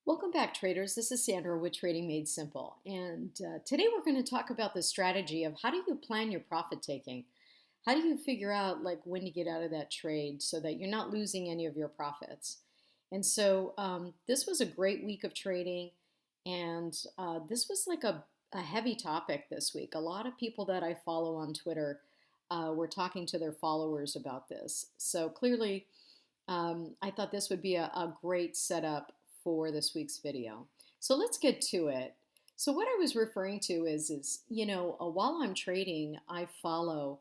Welcome back, traders. This is Sandra with Trading Made Simple. And today we're going to talk about the strategy of how do you plan your profit taking? How do you figure out when to get out of that trade so that you're not losing any of your profits? And so this was a great week of trading, and this was a heavy topic this week. A lot of people that I follow on Twitter were talking to their followers about this. So clearly, I thought this would be a great setup for this week's video. So let's get to it. So what I was referring to is while I'm trading, I follow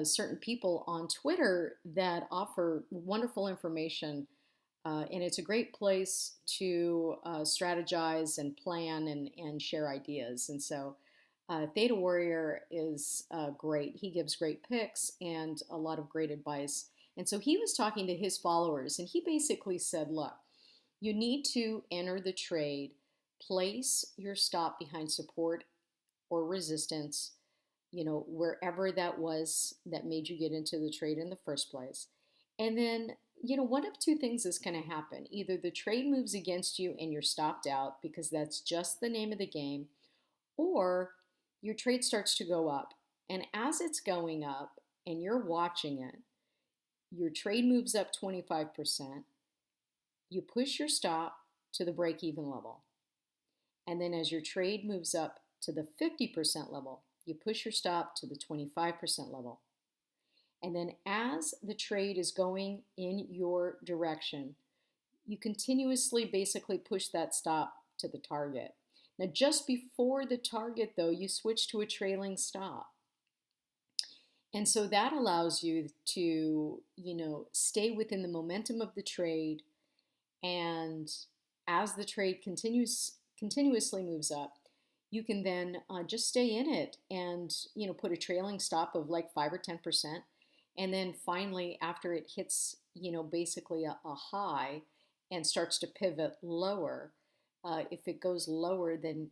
certain people on Twitter that offer wonderful information, and it's a great place to strategize and plan and share ideas. And so Theta Warrior is great. He gives great picks and a lot of great advice. And so he was talking to his followers, and he basically said, look, you need to enter the trade, place your stop behind support or resistance, wherever that was that made you get into the trade in the first place. And then, one of two things is going to happen. Either the trade moves against you and you're stopped out because that's just the name of the game, or your trade starts to go up. And as it's going up and you're watching it, your trade moves up 25%. You push your stop to the break-even level. And then as your trade moves up to the 50% level, you push your stop to the 25% level. And then as the trade is going in your direction, you continuously basically push that stop to the target. Now, just before the target, though, you switch to a trailing stop. And so that allows you to, stay within the momentum of the trade. And as the trade continuously moves up, you can then just stay in it and put a trailing stop of like 5 or 10%. And then finally, after it hits basically a high and starts to pivot lower, if it goes lower than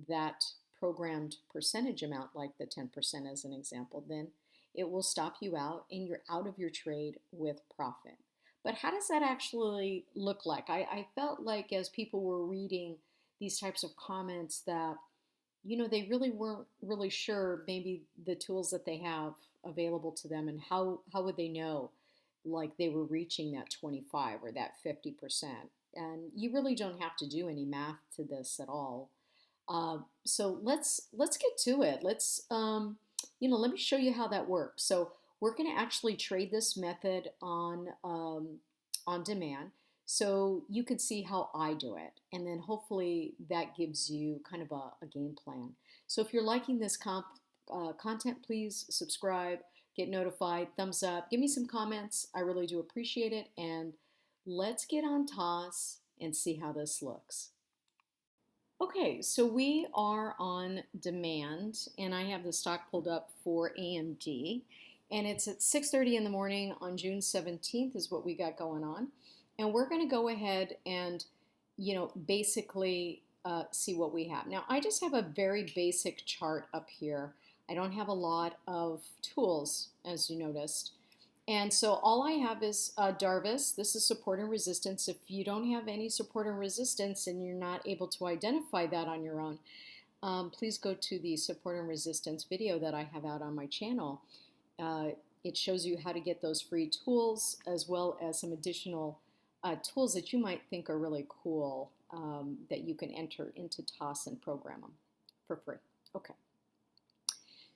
that programmed percentage amount, like the 10% as an example, then it will stop you out and you're out of your trade with profit. But how does that actually look like? I felt like as people were reading these types of comments that, they really weren't really sure maybe the tools that they have available to them and how would they know like they were reaching that 25 or that 50%. And you really don't have to do any math to this at all. So let's get to it. Let me show you how that works. So we're going to actually trade this method on demand, so you can see how I do it, and then hopefully that gives you kind of a game plan. So if you're liking this content, please subscribe, get notified, thumbs up, give me some comments. I really do appreciate it, and let's get on toss and see how this looks. Okay, so we are on demand, and I have the stock pulled up for AMD, and it's at 6:30 in the morning on June 17th is what we got going on. And we're going to go ahead and, basically see what we have. Now, I just have a very basic chart up here. I don't have a lot of tools, as you noticed. And so all I have is Darvis. This is support and resistance. If you don't have any support and resistance and you're not able to identify that on your own, please go to the support and resistance video that I have out on my channel. It shows you how to get those free tools as well as some additional tools that you might think are really cool that you can enter into TOS and program them for free. Okay.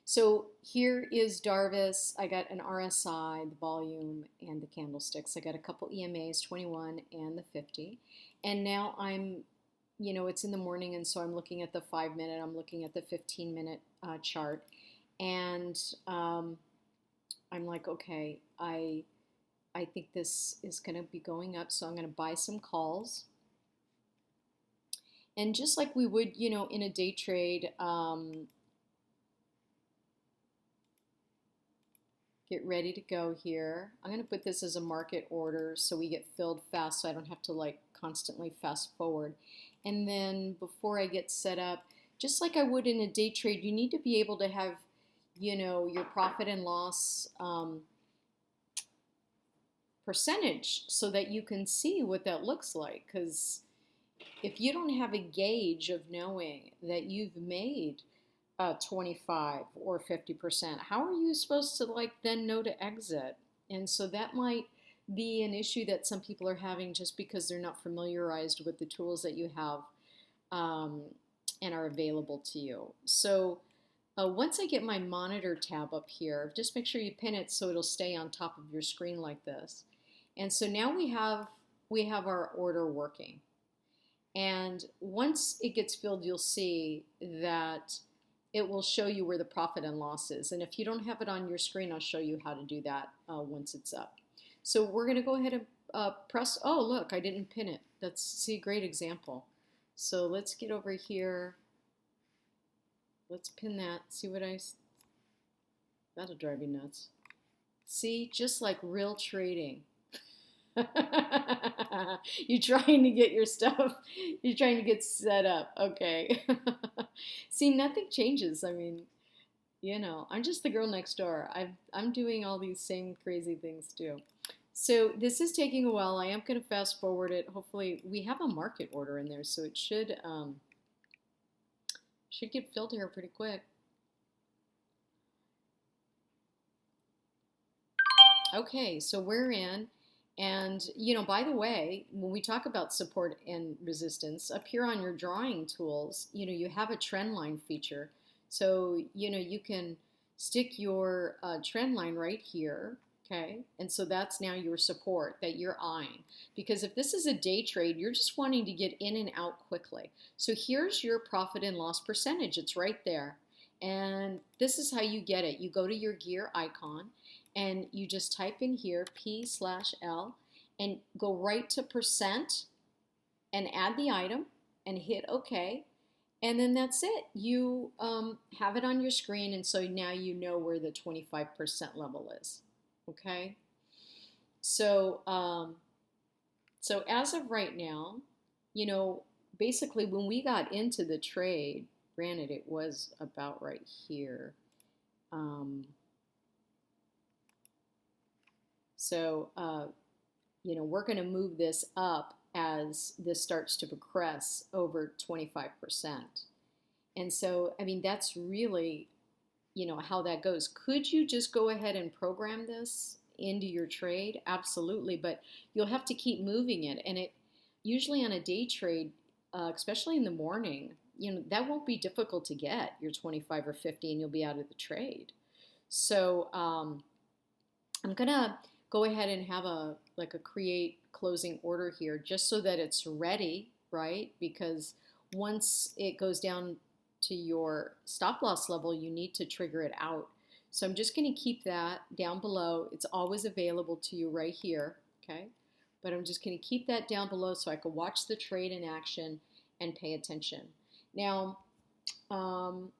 So here is Darvis. I got an RSI, the volume, and the candlesticks. I got a couple EMAs, 21 and the 50. And now I'm, it's in the morning, and so I'm looking at the 5-minute, I'm looking at the 15-minute chart. And I'm like, okay, I think this is going to be going up, so I'm going to buy some calls. And just like we would, in a day trade, get ready to go here. I'm going to put this as a market order so we get filled fast so I don't have to constantly fast forward. And then before I get set up, just like I would in a day trade, you need to be able to have, your profit and loss percentage so that you can see what that looks like. Because, if you don't have a gauge of knowing that you've made 25 or 50%, how are you supposed to like then know to exit? And so that might be an issue that some people are having just because they're not familiarized with the tools that you have um, and are available to you. So once I get my monitor tab up here, just make sure you pin it so it'll stay on top of your screen like this. And so now we have our order working. And once it gets filled, you'll see that it will show you where the profit and loss is. And if you don't have it on your screen, I'll show you how to do that once it's up. So we're going to go ahead and press, oh, look, I didn't pin it. That's, see, great example. So let's get over here. Let's pin that. See what that'll drive you nuts. See, just like real trading. You're trying to get your stuff, you're trying to get set up. Okay. See, nothing changes. I mean, I'm just the girl next door. I'm doing all these same crazy things too. So this is taking a while. I am going to fast forward it. Hopefully, we have a market order in there, so it should get filled here pretty quick. Okay, so we're in. And, by the way, when we talk about support and resistance, up here on your drawing tools, you have a trend line feature. So, you can stick your trend line right here, okay? And so that's now your support that you're eyeing. Because if this is a day trade, you're just wanting to get in and out quickly. So here's your profit and loss percentage. It's right there. And this is how you get it. You go to your gear icon, and you just type in here P/L and go right to percent and add the item and hit OK. And then that's it. You have it on your screen, and so now you know where the 25% level is. Okay? So, so as of right now, basically when we got into the trade, granted it was about right here. So, we're going to move this up as this starts to progress over 25%. And so, I mean, that's really, how that goes. Could you just go ahead and program this into your trade? Absolutely, but you'll have to keep moving it. And it usually on a day trade, especially in the morning, that won't be difficult to get your 25 or 50 and you'll be out of the trade. So I'm going to go ahead and have a create closing order here just so that it's ready, right? Because once it goes down to your stop loss level, you need to trigger it out. So I'm just going to keep that down below. It's always available to you right here, okay? But I'm just going to keep that down below so I can watch the trade in action and pay attention. Now, I'm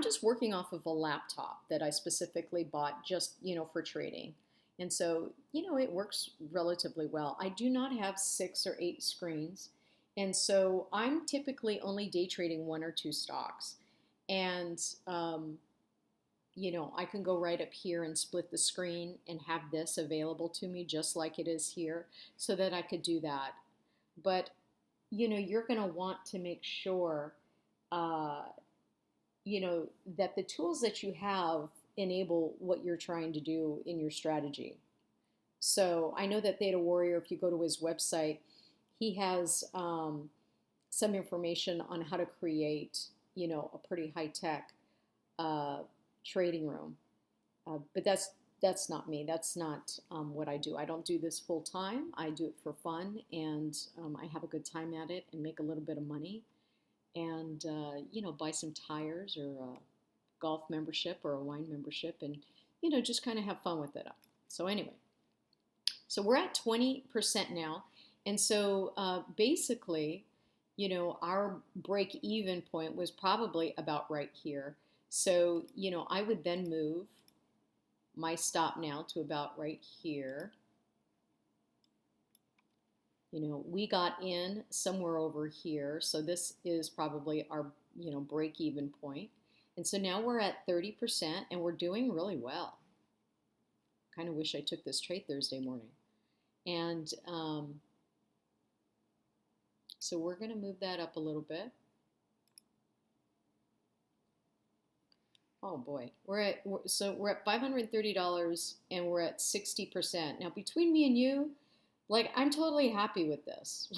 just working off of a laptop that I specifically bought just, for trading. And so, it works relatively well. I do not have 6 or 8 screens. And so I'm typically only day trading 1 or 2 stocks. And, I can go right up here and split the screen and have this available to me just like it is here so that I could do that. But, you're going to want to make sure, that the tools that you have enable what you're trying to do in your strategy. So I know that Theta Warrior, if you go to his website, he has some information on how to create, a pretty high-tech trading room. But that's not me. That's not what I do. I don't do this full time. I do it for fun, and I have a good time at it and make a little bit of money, and buy some tires or a golf membership or a wine membership, and just kind of have fun with it. So anyway, so we're at 20% now, and so basically, our break-even point was probably about right here. So I would then move my stop now to about right here. We got in somewhere over here, so this is probably our break-even point. And so now we're at 30% and we're doing really well. Kind of wish I took this trade Thursday morning. And so So we're going to move that up a little bit. Oh boy, we're at $530 and we're at 60%. Now between me and you, like I'm totally happy with this.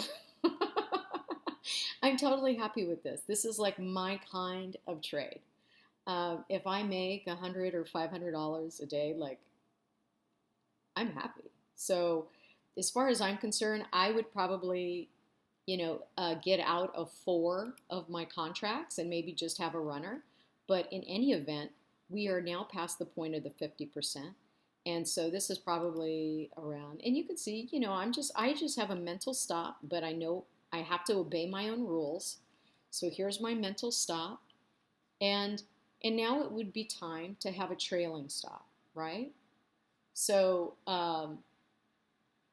I'm totally happy with this. This is like my kind of trade. If I make $100 or $500 a day, like I'm happy. So as far as I'm concerned, I would probably, get out of 4 of my contracts and maybe just have a runner. But in any event, we are now past the point of the 50%. And so this is probably around, and you can see, I just have a mental stop, but I know I have to obey my own rules. So here's my mental stop. And now it would be time to have a trailing stop, right? So,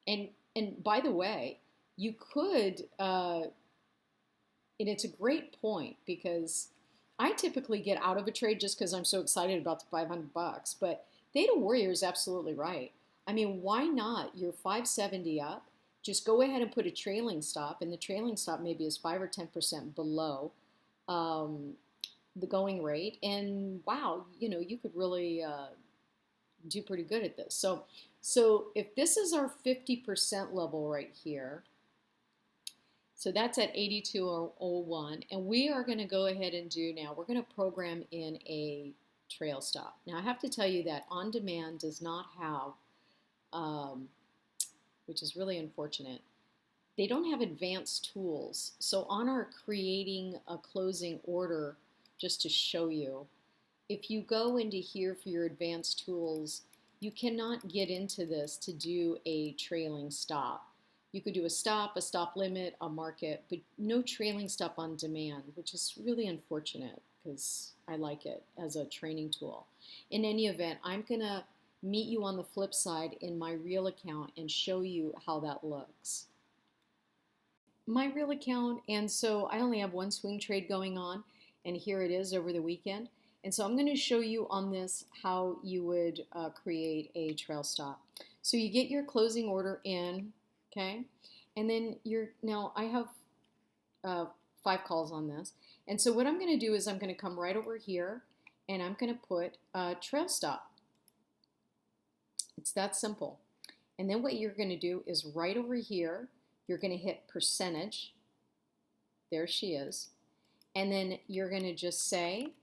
and by the way, you could, and it's a great point because I typically get out of a trade just because I'm so excited about the $500. But Theta Warrior is absolutely right. I mean, why not? You're 570 up. Just go ahead and put a trailing stop, and the trailing stop maybe is 5 or 10% below the going rate. And wow, you could really do pretty good at this. So if this is our 50% level right here, so that's at 82.01, and we are going to go ahead and we're going to program in a trail stop. Now I have to tell you that On Demand does not have, which is really unfortunate, they don't have advanced tools. So on our creating a closing order, just to show you, if you go into here for your advanced tools, you cannot get into this to do a trailing stop. You could do a stop limit, a market, but no trailing stop on demand, which is really unfortunate because I like it as a training tool. In any event, I'm going to meet you on the flip side in my real account and show you how that looks. My real account, and so I only have one swing trade going on, and here it is over the weekend. And so I'm going to show you on this how you would create a trail stop. So you get your closing order in, okay? And then now I have 5 calls on this. And so what I'm going to do is I'm going to come right over here and I'm going to put a trail stop. It's that simple. And then what you're going to do is right over here, you're going to hit percentage. There she is. And then you're going to just say,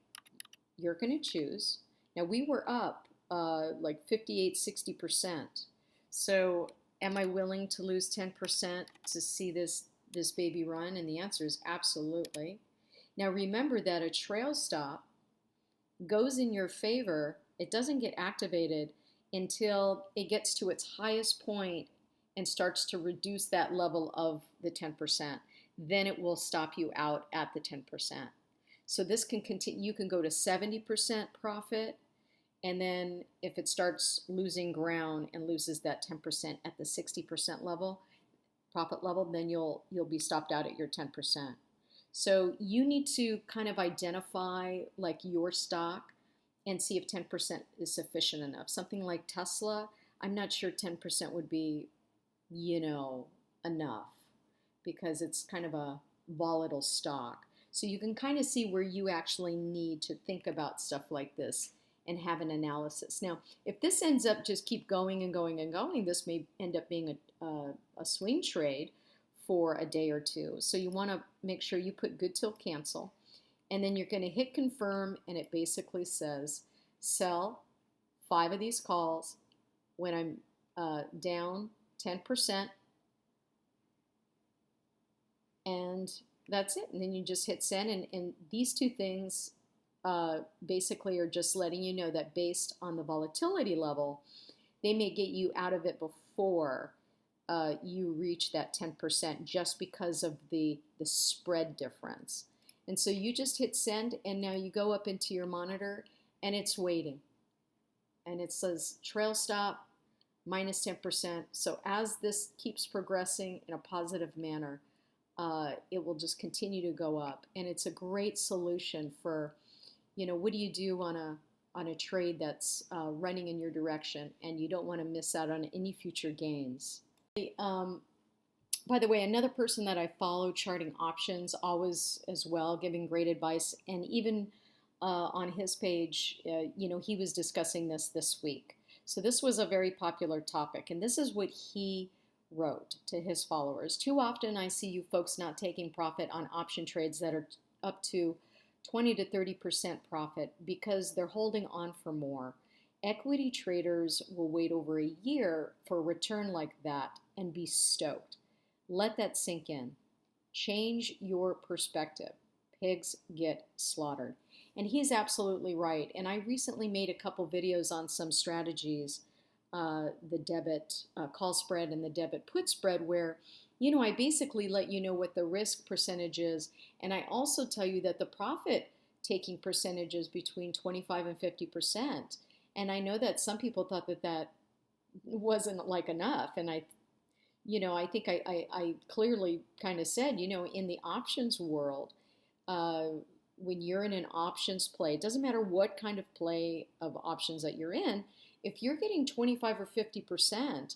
you're going to choose. Now we were up like 58, 60%. So am I willing to lose 10% to see this baby run? And the answer is absolutely. Now remember that a trail stop goes in your favor. It doesn't get activated until it gets to its highest point and starts to reduce that level of the 10%. Then it will stop you out at the 10%. So this can continue. You can go to 70% profit, and then if it starts losing ground and loses that 10% at the 60% level, profit level, then you'll be stopped out at your 10%. So you need to kind of identify like your stock and see if 10% is sufficient enough. Something like Tesla, I'm not sure 10% would be, enough because it's kind of a volatile stock. So you can kind of see where you actually need to think about stuff like this and have an analysis. Now, if this ends up just keep going and going and going, this may end up being a swing trade for a day or two. So you want to make sure you put good till cancel. And then you're going to hit confirm, and it basically says sell 5 of these calls when I'm down 10%. And that's it. And then you just hit send. And these 2 things basically are just letting you know that based on the volatility level, they may get you out of it before you reach that 10% just because of the spread difference. And so you just hit send, and now you go up into your monitor, and it's waiting. And it says trail stop minus 10%. So as this keeps progressing in a positive manner, it will just continue to go up. And it's a great solution for, what do you do on a trade that's running in your direction and you don't want to miss out on any future gains. By the way, another person that I follow charting options always as well, giving great advice. And even on his page, he was discussing this week. So this was a very popular topic. And this is what he wrote to his followers. Too often I see you folks not taking profit on option trades that are up to 20 to 30% profit because they're holding on for more. Equity traders will wait over a year for a return like that and be stoked. Let that sink in. Change your perspective. Pigs get slaughtered. And he's absolutely right. And I recently made a couple videos on some strategies, the debit call spread and the debit put spread, where I basically let you know what the risk percentage is. And I also tell you that the profit taking percentage is between 25 and 50%. And I know that some people thought that wasn't like enough. And I think I clearly kind of said, in the options world, when you're in an options play, it doesn't matter what kind of play of options that you're in, if you're getting 25 or 50%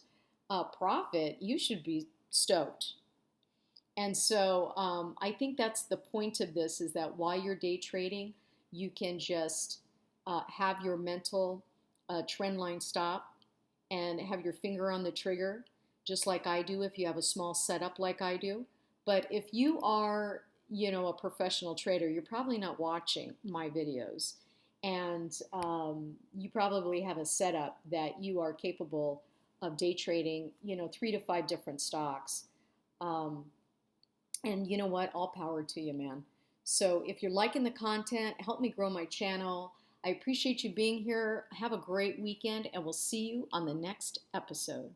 profit, you should be stoked. And so I think that's the point of this, is that while you're day trading, you can just have your mental trend line stop and have your finger on the trigger, just like I do if you have a small setup like I do. But if you are, a professional trader, you're probably not watching my videos. And you probably have a setup that you are capable of day trading, 3 to 5 different stocks. And you know what? All power to you, man. So if you're liking the content, help me grow my channel. I appreciate you being here. Have a great weekend, and we'll see you on the next episode.